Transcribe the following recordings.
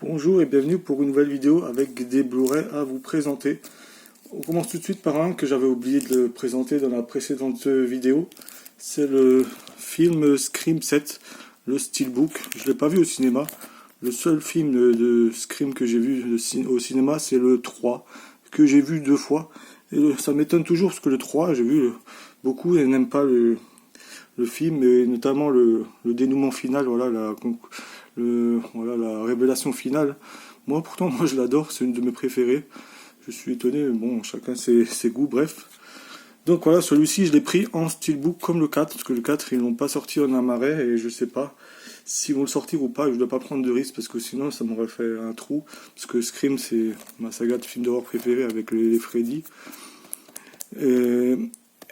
Bonjour et bienvenue pour une nouvelle vidéo avec des Blu-ray à vous présenter. On commence tout de suite par un que j'avais oublié de le présenter dans la précédente vidéo. C'est le film Scream 7, le Steelbook. Je ne l'ai pas vu au cinéma. Le seul film de Scream que j'ai vu au cinéma, c'est le 3, que j'ai vu 2 fois. Et ça m'étonne toujours parce que le 3, j'ai vu beaucoup et n'aiment pas le film, et notamment le dénouement final, voilà, la révélation finale. Moi, pourtant, je l'adore, c'est une de mes préférées. Je suis étonné, bon, chacun ses goûts, bref. Donc voilà, celui-ci, je l'ai pris en steelbook comme le 4, parce que le 4, ils l'ont pas sorti en amarais, et je sais pas s'ils vont le sortir ou pas. Je dois pas prendre de risque, parce que sinon, ça m'aurait fait un trou. Parce que Scream, c'est ma saga de films d'horreur préférée avec les Freddy.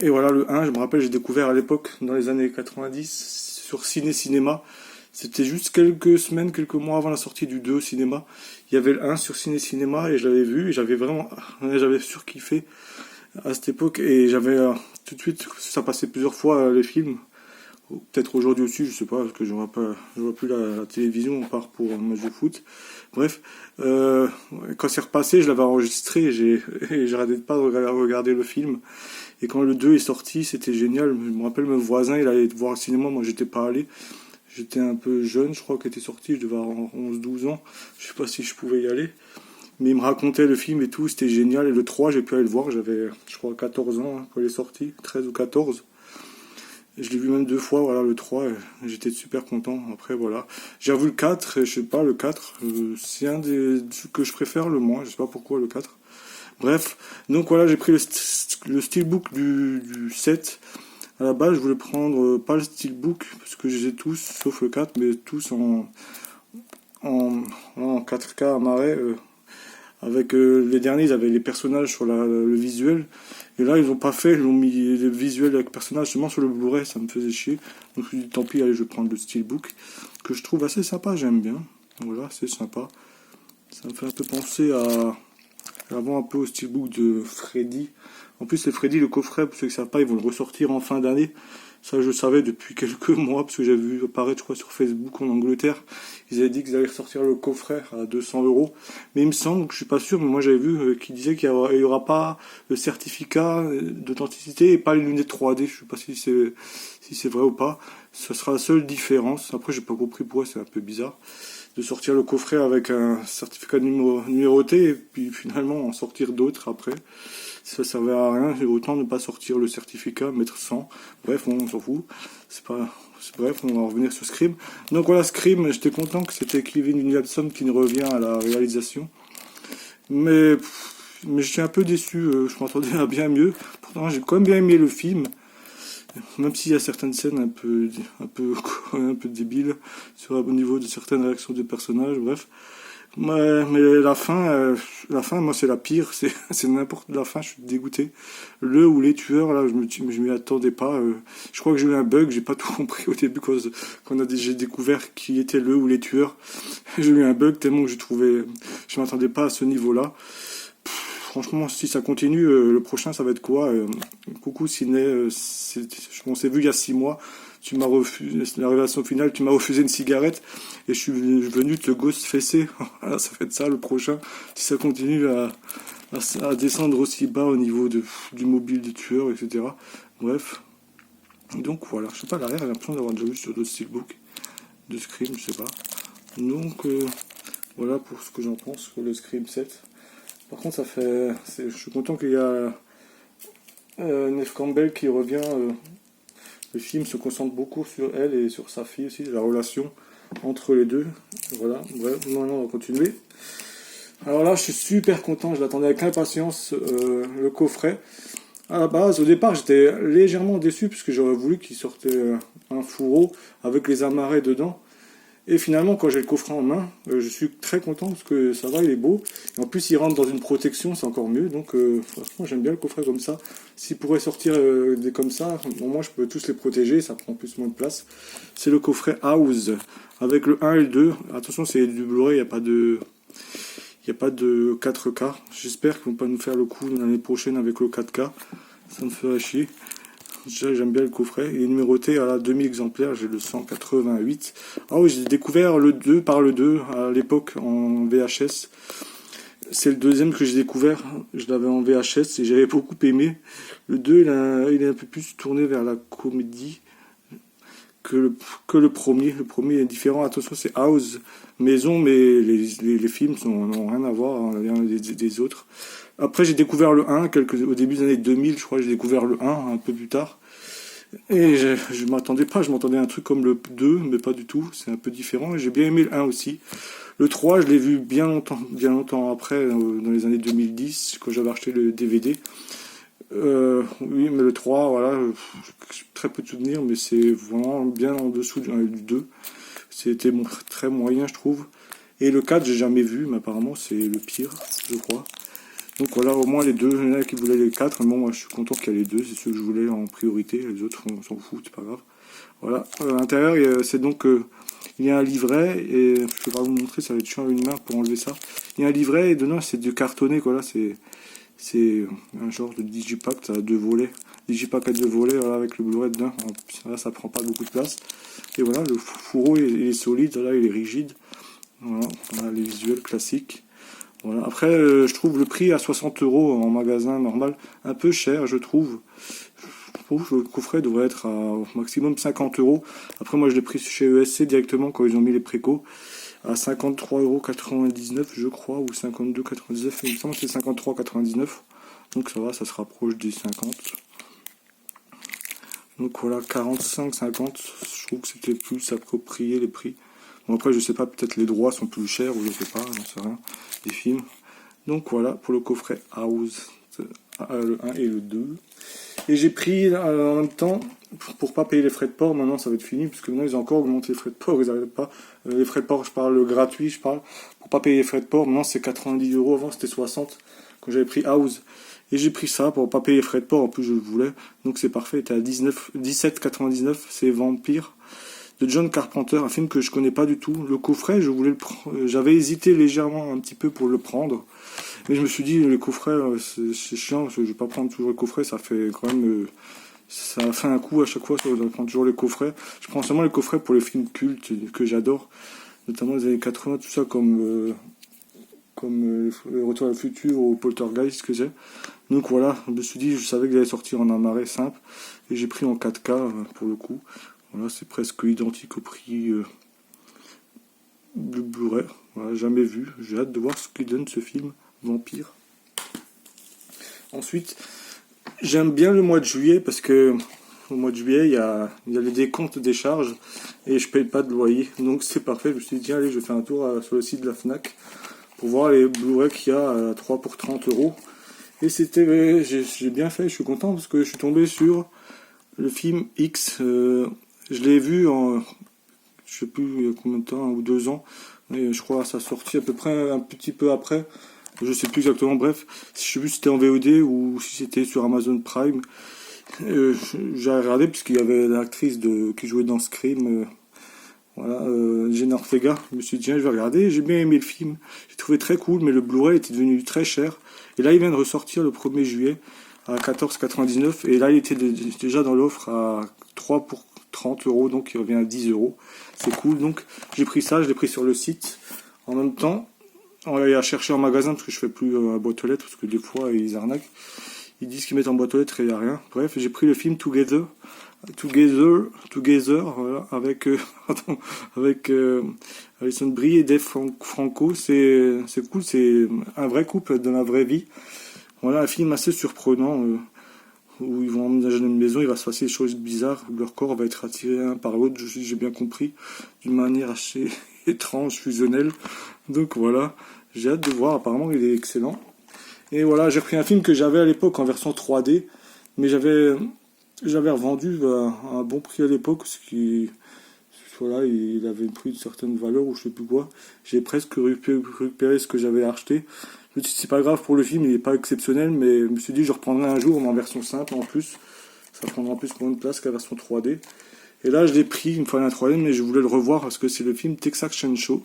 Et voilà, le 1, je me rappelle, j'ai découvert à l'époque, dans les années 90, sur Ciné-Cinéma. C'était juste quelques semaines, quelques mois avant la sortie du 2 au cinéma. Il y avait le 1 sur Ciné-Cinéma et je l'avais vu et j'avais surkiffé à cette époque. Et j'avais tout de suite, ça passait plusieurs fois les films. Peut-être aujourd'hui aussi, je sais pas, parce que je vois plus la télévision, on part pour un match de foot. Bref, quand c'est repassé, je l'avais enregistré et j'arrêtais pas de regarder le film. Et quand le 2 est sorti, c'était génial. Je me rappelle, mon voisin, il allait voir au cinéma, moi j'étais pas allé. J'étais un peu jeune, je crois qu'il était sorti, je devais avoir 11-12 ans. Je sais pas si je pouvais y aller. Mais il me racontait le film et tout, c'était génial. Et le 3, j'ai pu aller le voir, j'avais, je crois, 14 ans quand il est sorti, 13 ou 14. Et je l'ai vu même 2 fois, voilà, le 3, et j'étais super content. Après, voilà. J'ai revu le 4, et je sais pas, le 4, c'est un des que je préfère le moins, je sais pas pourquoi le 4. Bref, donc voilà, j'ai pris le steelbook du 7. À la base, je voulais prendre pas le steelbook, parce que je les ai tous, sauf le 4, mais tous en 4K à marais. Avec les derniers, ils avaient les personnages sur le visuel. Et là, ils ont pas fait, ils ont mis les visuels avec personnages seulement sur le Blu-ray, ça me faisait chier. Donc je me suis dit, tant pis, allez, je vais prendre le steelbook, que je trouve assez sympa, j'aime bien. Voilà, c'est sympa. Ça me fait un peu penser avant un peu au steelbook de Freddy. En plus, les Freddy, le coffret, pour ceux qui ne savent pas, ils vont le ressortir en fin d'année. Ça, je le savais depuis quelques mois, parce que j'avais vu apparaître, je crois, sur Facebook en Angleterre. Ils avaient dit qu'ils allaient ressortir le coffret à 200 €. Mais il me semble, que je suis pas sûr, mais moi j'avais vu qu'ils disaient qu'il y aura pas le certificat d'authenticité et pas les lunettes 3D. Je sais pas si c'est vrai ou pas. Ce sera la seule différence. Après, j'ai pas compris pourquoi, c'est un peu bizarre de sortir le coffret avec un certificat numéroté et puis finalement en sortir d'autres après. Ça servait à rien, autant ne pas sortir le certificat, mettre 100. Bref, on s'en fout. Bref, on va revenir sur Scream. Donc voilà, Scream, j'étais content que c'était Kevin Williamson qui revient à la réalisation. Mais je suis un peu déçu, je m'attendais à bien mieux. Pourtant, j'ai quand même bien aimé le film. Même s'il y a certaines scènes un peu débiles au niveau de certaines réactions des personnages, bref. Mais la fin, moi c'est la pire, c'est n'importe la fin, je suis dégoûté. Le ou les tueurs, là, je m'y attendais pas. Je crois que j'ai eu un bug, j'ai pas tout compris au début quand j'ai découvert qui était le ou les tueurs. J'ai eu un bug tellement que je m'attendais pas à ce niveau-là. Franchement, si ça continue, le prochain, ça va être quoi? Coucou Ciné, on s'est vu il y a 6 mois. Tu m'as refusé, la révélation finale, tu m'as refusé une cigarette et je suis venu te le ghost fesser. Voilà, ça va être ça le prochain. Si ça continue à descendre aussi bas au niveau du mobile des tueurs, etc. Bref. Donc voilà, je sais pas, l'arrière, j'ai l'impression d'avoir déjà vu sur d'autres steelbooks de Scream, je sais pas. Donc voilà pour ce que j'en pense sur le Scream 7. Par contre, je suis content qu'il y a Neve Campbell qui revient. Le film se concentre beaucoup sur elle et sur sa fille aussi, la relation entre les deux. Voilà, bref, maintenant on va continuer. Alors là, je suis super content, je l'attendais avec impatience, le coffret. À la base, au départ, j'étais légèrement déçu puisque j'aurais voulu qu'il sorte un fourreau avec les amarrets dedans. Et finalement, quand j'ai le coffret en main, je suis très content parce que ça va, il est beau. Et en plus, il rentre dans une protection, c'est encore mieux. Donc, franchement, j'aime bien le coffret comme ça. S'il pourrait sortir des comme ça, au moins, je peux tous les protéger, ça prend plus moins de place. C'est le coffret House, avec le 1 et le 2. Attention, c'est du Blu-ray, il n'y a pas de 4K. J'espère qu'ils vont pas nous faire le coup l'année prochaine avec le 4K. Ça me ferait chier. Déjà, j'aime bien le coffret. Il est numéroté à la 2000 exemplaires, j'ai le 188. Ah oui, j'ai découvert le 2 par le 2 à l'époque en VHS. C'est le deuxième que j'ai découvert. Je l'avais en VHS et j'avais beaucoup aimé. Le 2, il est un peu plus tourné vers la comédie que le premier. Le premier est différent. Attention, c'est House, maison, mais les films n'ont rien à voir les uns des autres. Après, j'ai découvert le 1 au début des années 2000, je crois. J'ai découvert le 1 un peu plus tard. Et je m'attendais pas. Je m'attendais à un truc comme le 2, mais pas du tout. C'est un peu différent. Et j'ai bien aimé le 1 aussi. Le 3, je l'ai vu bien longtemps après, dans les années 2010, quand j'avais acheté le DVD. Oui, mais le 3, voilà, j'ai très peu de souvenirs, mais c'est vraiment bien en dessous du 2. C'était très moyen, je trouve. Et le 4, j'ai jamais vu, mais apparemment, c'est le pire, je crois. Donc voilà, au moins les deux. Il y en a qui voulaient les 4, mais bon, moi, je suis content qu'il y ait les deux. C'est ceux que je voulais en priorité. Les autres, on s'en fout, c'est pas grave. Voilà. À l'intérieur, c'est donc... il y a un livret, et je vais pas vous montrer, ça va être chiant à une main pour enlever ça. Il y a un livret, et dedans, c'est du cartonné, quoi, là, c'est un genre de digipack à 2 volets. Digipack à 2 volets, voilà, avec le Blu-ray dedans. Là, ça prend pas beaucoup de place. Et voilà, le fourreau, il est solide, là, il est rigide. Voilà, on a les visuels classiques. Voilà. Après, je trouve le prix à 60 € en magasin normal un peu cher, je trouve. Je trouve que le coffret devrait être à au maximum 50 €. Après, moi, je l'ai pris chez ESC directement quand ils ont mis les précos à 53,99 €, je crois, ou 52,99 €. Il me semble que c'est 53,99 €. Donc ça va, ça se rapproche des 50. Donc voilà, 45,50 €. Je trouve que c'était plus approprié les prix. Bon, après, je sais pas, peut-être les droits sont plus chers, ou je sais pas, j'en sais rien, des films. Donc voilà, pour le coffret House, le 1 et le 2. Et j'ai pris en même temps, pour pas payer les frais de port, maintenant ça va être fini, parce que maintenant ils ont encore augmenté les frais de port, ils n'arrêtent pas. Les frais de port, je parle gratuit, pour pas payer les frais de port, maintenant c'est 90 €, avant c'était 60, quand j'avais pris House. Et j'ai pris ça pour pas payer les frais de port, en plus je le voulais, donc c'est parfait, il était à 17,99 €, c'est Vampire, de John Carpenter, un film que je connais pas du tout. Le coffret, j'avais hésité légèrement un petit peu pour le prendre, mais je me suis dit, le coffret, c'est chiant, parce que je vais pas prendre toujours le coffret, ça fait quand même... ça fait un coup à chaque fois de prendre toujours les coffrets. Je prends seulement les coffrets pour les films cultes que j'adore, notamment les années 80, tout ça, comme Le Retour à le futur ou Poltergeist que j'ai. Donc voilà, je me suis dit, je savais qu'il allait sortir en un marais simple, et j'ai pris en 4K pour le coup. Voilà, c'est presque identique au prix du Blu-ray. Voilà, jamais vu. J'ai hâte de voir ce qu'il donne ce film, Vampire. Ensuite, j'aime bien le mois de juillet parce que au mois de juillet, il y a les décomptes des charges et je paye pas de loyer. Donc c'est parfait. Je me suis dit, tiens, allez, je fais un tour sur le site de la Fnac pour voir les Blu-ray qu'il y a à 3 pour 30 €. Et j'ai bien fait, je suis content parce que je suis tombé sur le film X. Je l'ai vu je sais plus il y a combien de temps, 1 ou 2 ans. Et je crois à sa sortie à peu près un petit peu après. Je sais plus exactement, bref. Je sais plus si c'était en VOD ou si c'était sur Amazon Prime. J'ai regardé puisqu'il y avait l'actrice qui jouait dans Scream. Voilà, Jenna Ortega. Je me suis dit, tiens, je vais regarder. J'ai bien aimé le film. J'ai trouvé très cool, mais le Blu-ray était devenu très cher. Et là, il vient de ressortir le 1er juillet à 14,99 €. Et là, il était déjà dans l'offre à 3 pour 30 €, donc il revient à 10 €. C'est cool, donc j'ai pris ça, je l'ai pris sur le site. En même temps, on va aller chercher en magasin parce que je fais plus à boîte aux lettres, parce que des fois ils arnaquent. Ils disent qu'ils mettent en boîte aux lettres et il n'y a rien. Bref, j'ai pris le film Together, voilà, avec Alison Brie et Dave Franco. C'est cool, c'est un vrai couple de la vraie vie. Voilà, un film assez surprenant. Où ils vont emménager dans une maison, il va se passer des choses bizarres, leur corps va être attiré l'un par l'autre, j'ai bien compris, d'une manière assez étrange, fusionnelle. Donc voilà, j'ai hâte de voir, apparemment il est excellent. Et voilà, j'ai repris un film que j'avais à l'époque en version 3D, mais j'avais revendu à un bon prix à l'époque, ce qui... Voilà, il avait pris une certaine valeur ou je sais plus quoi. J'ai presque récupéré ce que j'avais acheté. Je me suis dit, c'est pas grave pour le film, il n'est pas exceptionnel, mais je me suis dit, je reprendrai un jour, mais en version simple en plus. Ça prendra en plus moins de place que la version 3D. Et là, je l'ai pris une fois en 3D, mais je voulais le revoir parce que c'est le film Texas Chainsaw.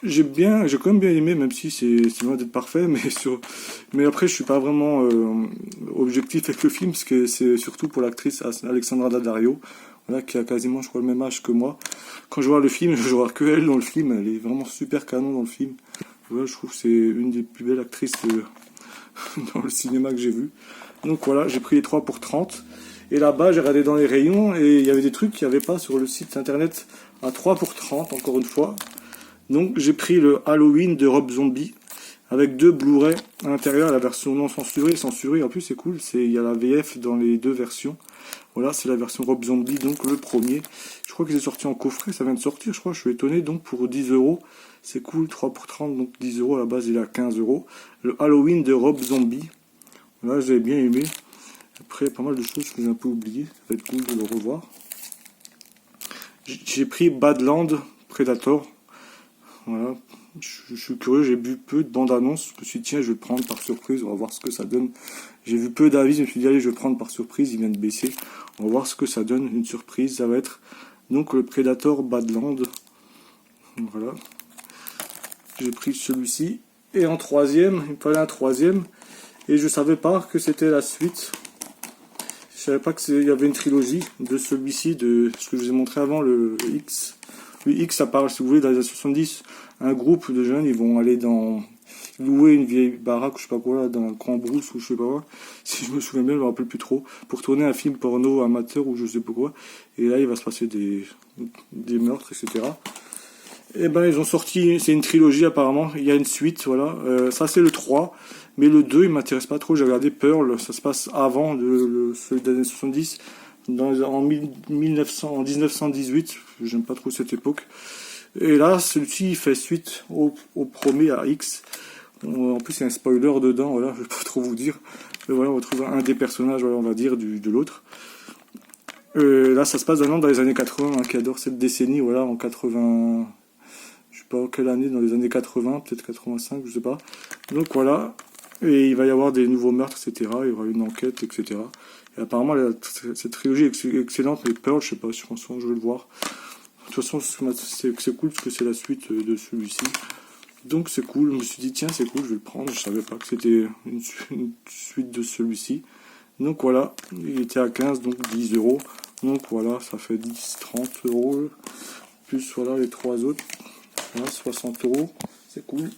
j'ai quand même bien aimé, même si c'est loin d'être parfait, mais après je suis pas vraiment objectif avec le film, parce que c'est surtout pour l'actrice Alexandra Daddario, voilà, qui a quasiment, je crois, le même âge que moi. Quand je vois le film, je vois que elle dans le film, elle est vraiment super canon dans le film. Voilà, je trouve que c'est une des plus belles actrices dans le cinéma que j'ai vu. Donc voilà, j'ai pris les 3 pour 30. Et là-bas, j'ai regardé dans les rayons et il y avait des trucs qu'il n'y avait pas sur le site internet à 3 pour 30, encore une fois. Donc j'ai pris le Halloween de Rob Zombie avec 2 Blu-ray à l'intérieur, la version non censurée et censurée. En plus, c'est cool, il y a la VF dans les deux versions. Voilà, c'est la version Rob Zombie, donc le premier. Je crois que c'est sorti en coffret, ça vient de sortir, je crois. Je suis étonné, donc pour 10 euros, c'est cool, 3 pour 30, donc 10 euros. À la base, il est à 15 euros. Le Halloween de Rob Zombie. Voilà, j'ai bien aimé. Après, pas mal de choses que j'ai un peu oubliées. Ça va être cool de le revoir. J'ai pris Badland Predator. Voilà. Je suis curieux, j'ai vu peu de bandes annonces. Je me suis dit, tiens, je vais le prendre par surprise, on va voir ce que ça donne. J'ai vu peu d'avis, je me suis dit, allez, je vais le prendre par surprise, il vient de baisser. On va voir ce que ça donne, une surprise. Ça va être donc le Predator Badland. Voilà. J'ai pris celui-ci. Et en troisième, il me fallait un troisième. Et je savais pas que c'était la suite. Je savais pas qu'il y avait une trilogie de celui-ci, de ce que je vous ai montré avant, le X. Le X, ça parle, si vous voulez, dans les années 70, un groupe de jeunes, ils vont aller louer une vieille baraque, je sais pas quoi, là, dans le Grand Brousse, ou je sais pas quoi, si je me souviens bien, je me rappelle plus trop, pour tourner un film porno amateur, ou je sais pas quoi. Et là, il va se passer des meurtres, etc. Et ben, ils ont sorti, c'est une trilogie apparemment, il y a une suite, voilà. Ça, c'est le 3. Mais le 2, il m'intéresse pas trop. J'ai regardé Pearl, ça se passe avant celui des années 70, en 1918. J'aime pas trop cette époque. Et là, celui-ci, il fait suite au premier à X. En plus, il y a un spoiler dedans, voilà, je vais pas trop vous dire. Mais voilà, on retrouve un des personnages, voilà, on va dire, de l'autre. Là, ça se passe dans les années 80, hein, qui adore cette décennie, voilà, en 80... Je sais pas quelle année, dans les années 80, peut-être 85, je sais pas. Donc voilà, et il va y avoir des nouveaux meurtres, etc. Il y aura une enquête, etc. Et apparemment, cette trilogie est excellente, mais Pearl, je sais pas, je pense que je vais le voir. De toute façon, c'est cool parce que c'est la suite de celui-ci. Donc c'est cool, je me suis dit, tiens, c'est cool, je vais le prendre. Je savais pas que c'était une suite de celui-ci. Donc voilà, il était à 15, donc 10 euros. Donc voilà, ça fait 10, 30 euros. Plus voilà les 3 autres. Voilà, 60 euros, c'est cool.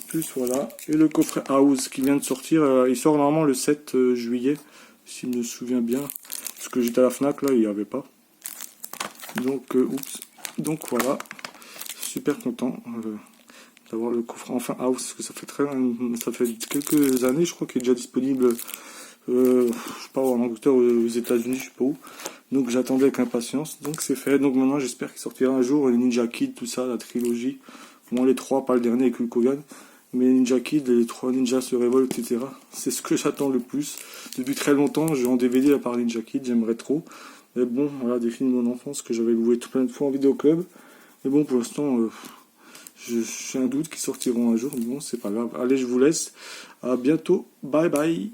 Plus voilà, et le coffret House qui vient de sortir, il sort normalement le 7 juillet, si je me souviens bien, parce que j'étais à la FNAC, là, il n'y avait pas. Donc, oups, donc voilà, super content d'avoir le coffret enfin House, parce que ça fait quelques années, je crois qu'il est déjà disponible, je sais pas, en Angleterre ou aux États-Unis, je sais pas où. Donc j'attendais avec impatience, donc c'est fait. Donc maintenant j'espère qu'il sortira un jour, les Ninja Kid, tout ça, la trilogie. Moi les 3, pas le dernier avec Hulk Hogan, mais Ninja Kid, les 3 ninjas se révoltent, etc. C'est ce que j'attends le plus. Depuis très longtemps, j'ai en DVD à part Ninja Kid, j'aimerais trop. Mais bon, voilà, des films de mon enfance que j'avais loué plein de fois en vidéoclub. Mais bon, pour l'instant, j'ai un doute qu'ils sortiront un jour, mais bon, c'est pas grave. Allez, je vous laisse. À bientôt. Bye bye.